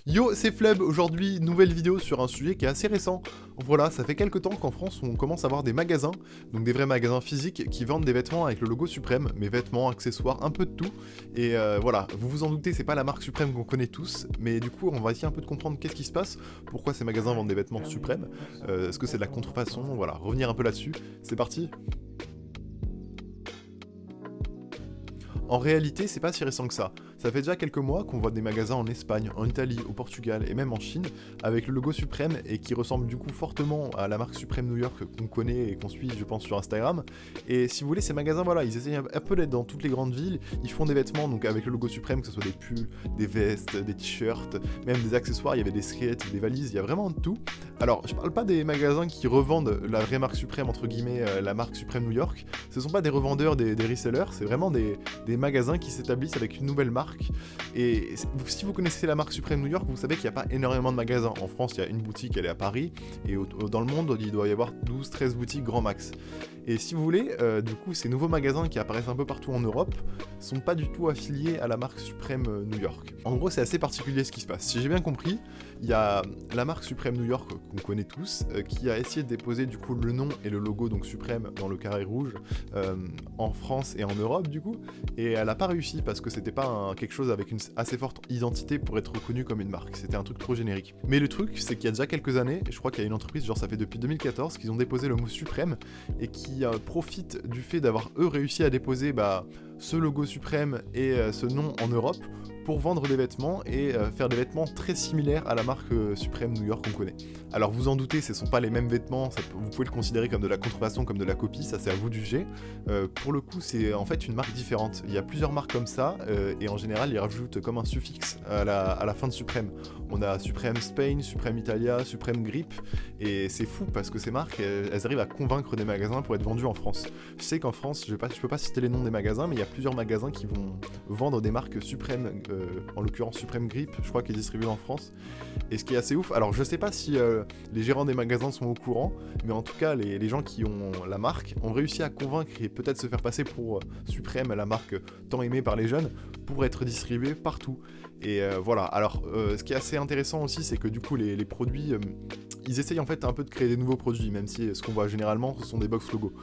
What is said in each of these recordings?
Yo, c'est Fleb, aujourd'hui nouvelle vidéo sur un sujet qui est assez récent. Voilà, ça fait quelques temps qu'en France on commence à avoir des magasins, donc des vrais magasins physiques qui vendent des vêtements avec le logo Suprême, mais vêtements, accessoires, un peu de tout. Et voilà, vous vous en doutez, c'est pas la marque Suprême qu'on connaît tous, mais du coup on va essayer un peu de comprendre qu'est-ce qui se passe, pourquoi ces magasins vendent des vêtements Suprême, est-ce que c'est de la contrefaçon, voilà, revenir un peu là-dessus. C'est parti. En réalité, c'est pas si récent que ça. Ça fait déjà quelques mois qu'on voit des magasins en Espagne, en Italie, au Portugal et même en Chine avec le logo Suprême et qui ressemble du coup fortement à la marque Suprême New York qu'on connaît et qu'on suit, je pense, sur Instagram. Et si vous voulez, ces magasins, voilà, ils essayent un peu d'être dans toutes les grandes villes. Ils font des vêtements donc avec le logo Suprême, que ce soit des pulls, des vestes, des t-shirts, même des accessoires. Il y avait des skates, des valises, il y a vraiment de tout. Alors, je parle pas des magasins qui revendent la vraie marque Suprême, entre guillemets, la marque Suprême New York. Ce sont pas des revendeurs, des resellers, c'est vraiment des magasins qui s'établissent avec une nouvelle marque. Et si vous connaissez la marque Suprême New York, vous savez qu'il n'y a pas énormément de magasins. En France, il y a une boutique, elle est à Paris, et dans le monde, il doit y avoir 12-13 boutiques grand max. Et si vous voulez, du coup, ces nouveaux magasins qui apparaissent un peu partout en Europe sont pas du tout affiliés à la marque Suprême New York. En gros, c'est assez particulier ce qui se passe. Si j'ai bien compris, il y a la marque Suprême New York qu'on connaît tous, qui a essayé de déposer du coup le nom et le logo donc Suprême dans le carré rouge en France et en Europe du coup, et elle a pas réussi parce que c'était pas quelque chose avec une assez forte identité pour être reconnu comme une marque. C'était un truc trop générique. Mais le truc, c'est qu'il y a déjà quelques années, je crois qu'il y a une entreprise, genre ça fait depuis 2014, qu'ils ont déposé le mot Suprême et qui profitent du fait d'avoir eux réussi à déposer ce logo Suprême et ce nom en Europe pour vendre des vêtements et faire des vêtements très similaires à la marque Suprême New York qu'on connaît. Alors vous en doutez, ce ne sont pas les mêmes vêtements, vous pouvez le considérer comme de la contrefaçon, comme de la copie, ça c'est à vous de juger. Pour le coup, c'est en fait une marque différente. Il y a plusieurs marques comme ça, et en général, ils rajoutent comme un suffixe à la fin de Suprême. On a Suprême Spain, Suprême Italia, Suprême Grip, et c'est fou parce que ces marques, elles arrivent à convaincre des magasins pour être vendues en France. Je sais qu'en France, je peux pas citer les noms des magasins, mais il y a plusieurs magasins qui vont vendre des marques Suprême, en l'occurrence Suprême Grip, je crois qu'il est distribué en France. Et ce qui est assez ouf, alors je sais pas si les gérants des magasins sont au courant, mais en tout cas les gens qui ont la marque ont réussi à convaincre et peut-être se faire passer pour Suprême, la marque tant aimée par les jeunes, pour être distribuée partout. Et voilà, alors ce qui est assez intéressant aussi, c'est que du coup les produits, ils essayent en fait un peu de créer des nouveaux produits, même si ce qu'on voit généralement ce sont des box logos.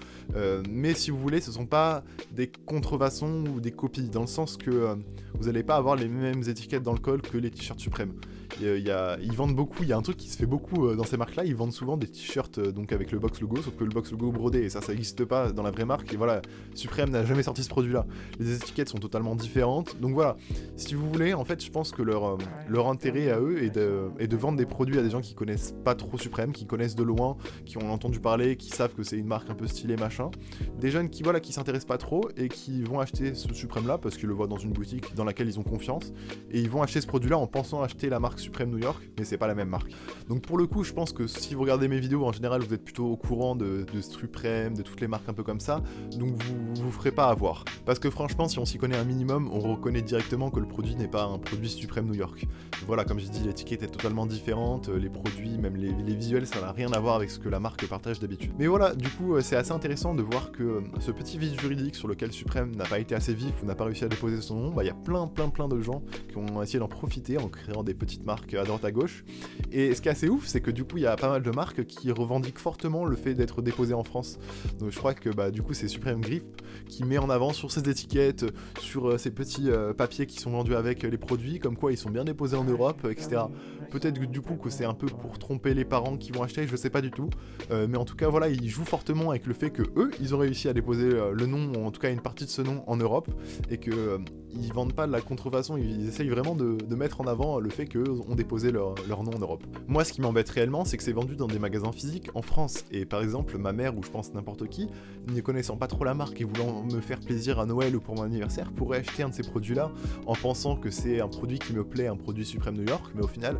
Mais si vous voulez, ce sont pas des contrefaçons ou des copies, dans le sens que vous n'allez pas avoir les mêmes étiquettes dans le col que les t-shirts Suprême. Ils vendent beaucoup, il y a un truc qui se fait beaucoup dans ces marques-là, ils vendent souvent des t-shirts donc avec le box logo, sauf que le box logo brodé, et ça n'existe pas dans la vraie marque, et voilà, Suprême n'a jamais sorti ce produit-là. Les étiquettes sont totalement différentes, donc voilà, si vous voulez, en fait, je pense que leur intérêt à eux est de vendre des produits à des gens qui connaissent pas trop Suprême, qui connaissent de loin, qui ont entendu parler, qui savent que c'est une marque un peu stylée, machin. Des jeunes qui s'intéressent pas trop et qui vont acheter ce Suprême-là parce qu'ils le voient dans une boutique dans laquelle ils ont confiance, et ils vont acheter ce produit-là en pensant acheter la marque Suprême New York, mais c'est pas la même marque. Donc pour le coup, je pense que si vous regardez mes vidéos, en général, vous êtes plutôt au courant de Suprême, de toutes les marques un peu comme ça, donc vous ferez pas avoir. Parce que franchement, si on s'y connaît un minimum, on reconnaît directement que le produit n'est pas un produit Suprême New York. Voilà, comme j'ai dit, l'étiquette est totalement différente, les produits, même les visuels, ça n'a rien à voir avec ce que la marque partage d'habitude. Mais voilà, du coup, c'est assez intéressant de voir que ce petit vide juridique sur lequel Suprême n'a pas été assez vif ou n'a pas réussi à déposer son nom, il y a plein de gens qui ont essayé d'en profiter en créant des petites marques à droite à gauche. Et ce qui est assez ouf, c'est que du coup, il y a pas mal de marques qui revendiquent fortement le fait d'être déposées en France. Donc je crois que du coup, c'est Suprême Grip qui met en avant sur ses étiquettes, sur ces petits papiers qui sont vendus avec les produits, comme quoi ils sont bien déposés en Europe, etc. Peut-être du coup que c'est un peu pour tromper les parents qui vont acheter, je sais pas du tout. Mais en tout cas, voilà, ils jouent fortement avec le fait que eux, ils ont réussi à déposer le nom, ou en tout cas une partie de ce nom en Europe, et que ils vendent pas de la contrefaçon, ils essayent vraiment de mettre en avant le fait qu'eux ont déposé leur nom en Europe. Moi, ce qui m'embête réellement, c'est que c'est vendu dans des magasins physiques en France, et par exemple, ma mère, ou je pense n'importe qui, ne connaissant pas trop la marque et voulant me faire plaisir à Noël ou pour mon anniversaire, pourrait acheter un de ces produits-là en pensant que c'est un produit qui me plaît, un produit Suprême New York, mais au final,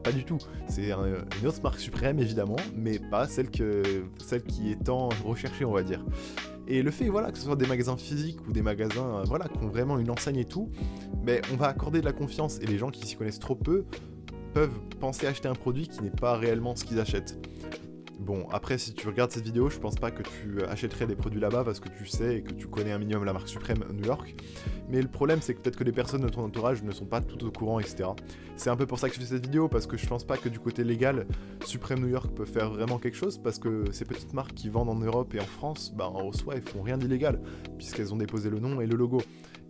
pas du tout. C'est une autre marque Suprême, évidemment, mais pas celle qui est tant recherchée, on va dire. Et le fait, voilà, que ce soit des magasins physiques ou des magasins, voilà, qui ont vraiment une enseigne et tout, mais on va accorder de la confiance, et les gens qui s'y connaissent trop peu peuvent penser acheter un produit qui n'est pas réellement ce qu'ils achètent. Bon, après, si tu regardes cette vidéo, je pense pas que tu achèterais des produits là-bas parce que tu sais et que tu connais un minimum la marque Suprême New York. Mais le problème, c'est que peut-être que les personnes de ton entourage ne sont pas toutes au courant, etc. C'est un peu pour ça que je fais cette vidéo, parce que je pense pas que du côté légal, Suprême New York peut faire vraiment quelque chose, parce que ces petites marques qui vendent en Europe et en France, bah en soi, ils font rien d'illégal, puisqu'elles ont déposé le nom et le logo.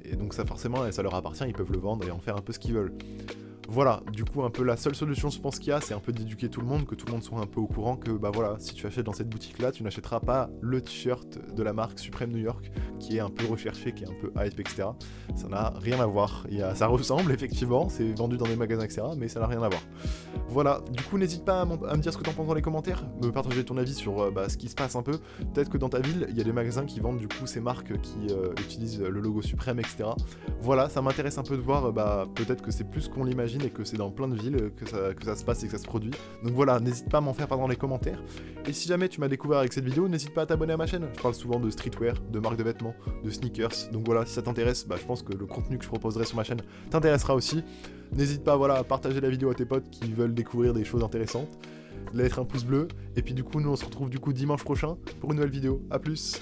Et donc ça forcément, ça leur appartient, ils peuvent le vendre et en faire un peu ce qu'ils veulent. Voilà, du coup un peu la seule solution je pense qu'il y a, c'est un peu d'éduquer tout le monde, que tout le monde soit un peu au courant que bah voilà, si tu achètes dans cette boutique là, tu n'achèteras pas le t-shirt de la marque Supreme New York, qui est un peu recherché, qui est un peu hype, etc. Ça n'a rien à voir, ça ressemble effectivement, c'est vendu dans des magasins, etc. Mais ça n'a rien à voir. Voilà, du coup n'hésite pas à me dire ce que t'en penses dans les commentaires, me partager ton avis sur ce qui se passe un peu. Peut-être que dans ta ville, il y a des magasins qui vendent du coup ces marques qui utilisent le logo Suprême, etc. Voilà, ça m'intéresse un peu de voir, peut-être que c'est plus qu'on l'imagine et que c'est dans plein de villes que ça se passe et que ça se produit. Donc voilà, n'hésite pas à m'en faire part dans les commentaires. Et si jamais tu m'as découvert avec cette vidéo, n'hésite pas à t'abonner à ma chaîne. Je parle souvent de streetwear, de marques de vêtements, de sneakers. Donc voilà, si ça t'intéresse, je pense que le contenu que je proposerai sur ma chaîne t'intéressera aussi. N'hésite pas à partager la vidéo à tes potes qui veulent découvrir des choses intéressantes. Mettre un pouce bleu. Et puis du coup, nous on se retrouve dimanche prochain pour une nouvelle vidéo. A plus.